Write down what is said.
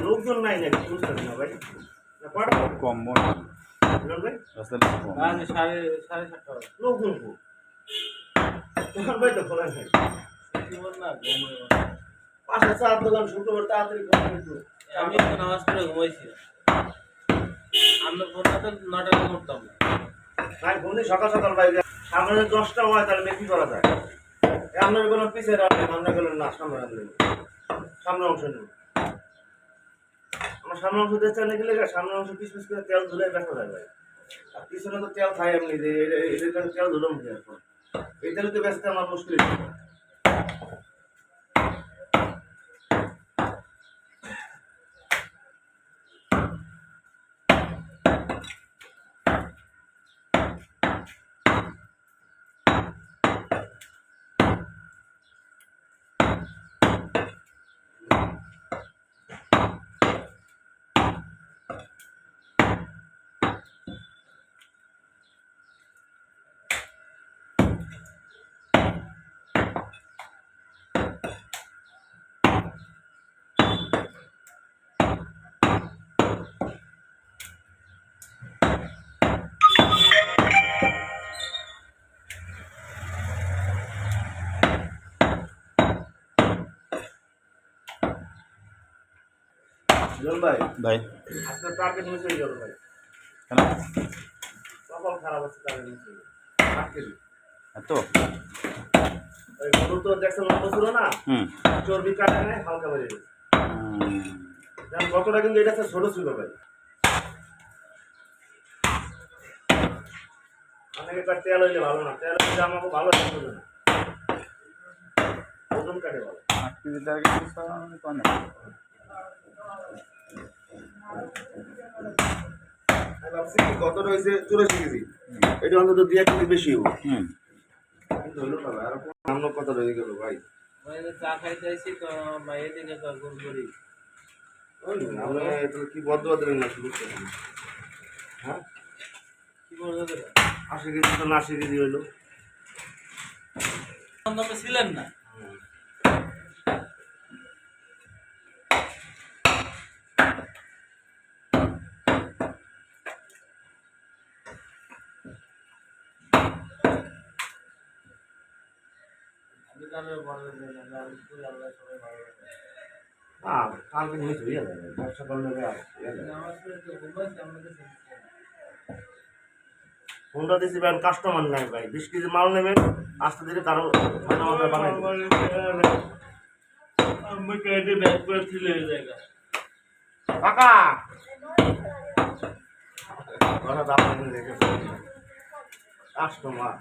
লোকজন নাই নাকি বুঝতেছি না ভাই কম মনে হয় ভাই রাস্তাটা কম সাড়ে 7:30 লোকজন খুব তোমার ভাই তো খোলা নাই না পাশে চার দোকান শুক্রবার তাড়াতাড়ি খোলা হইতো আমি তো নামাজ পড়ে ঘুমাইছি আমরা ফোনটা 9টায় করতাম ভাই বলি সকাল সকাল ভাই সামনে 10টা হয় তাহলে বেশি করা যায় আপনার কোনো পিছিয়ে রাখবেন আপনার গেলেন না সামনে রাখবেন সামনে অংশ নেব আমার সামনে অংশ দেখতে গেলে সামনে অংশ পিস পিস করে তেল ধুলে দেখা যায় ভাই আর পিছনে তো তেল খাই এমনি যে এটা তেল ধুলো মুখে এখন এই তেলে তো বেচতে আমার মুশকিল ভাই ভাই আপনার টার্গেট মিস হয়ে গেল ভাই কেন কপাল খারাপ আছে টার্গেট মিস হয়ে গেল 8 কেজি এত ওই গরু তো দেখছেন লম্বা ছিল না চর্বি কাটা নেই হালকা বেড়ে গেছে যেমন গতটা কিন্তু এটা ছোট ছিল ভাই অনেকে কার তেল হইলে ভালো না তেল হইলে আমাকে ভালো লাগবে না ওজন কাটে ভালো 8 কেজি টার্গেট কোনে আমি ভাবছি গতটা হয়েছে 84 কেজি এটা অন্তত 2 কেজি বেশি হবে কিন্তু হলো না আর অন্য কথা রয়ে গেল ভাই ভাই চা খাইতে আইছি তো ভাই এদিকে তো গোল করি আমরা এটা কি বদ্ধ না শুরু করি হ্যাঁ কি করতে 80 কেজি তো 80 কেজি হলো আপনি ছিলেন না আমি কারণে বড় দেন না আমি পুরো আল্লাহ সবাই ভালো কালকে নিয়ে হয়ে যাবে ব্যবসা করলে নামাজ পড়ে তো ঘুমাইছি আমাদের ফোনটা দিয়েছি ভাই কাস্টমার নাই ভাই 20 কেজি মাল নেবেন আস্তে ধীরে কারো বানাই আমি কেটে ব্যাক করে ছিলে এই জায়গা কাকা ওরা দাম দেখে কাস্টমার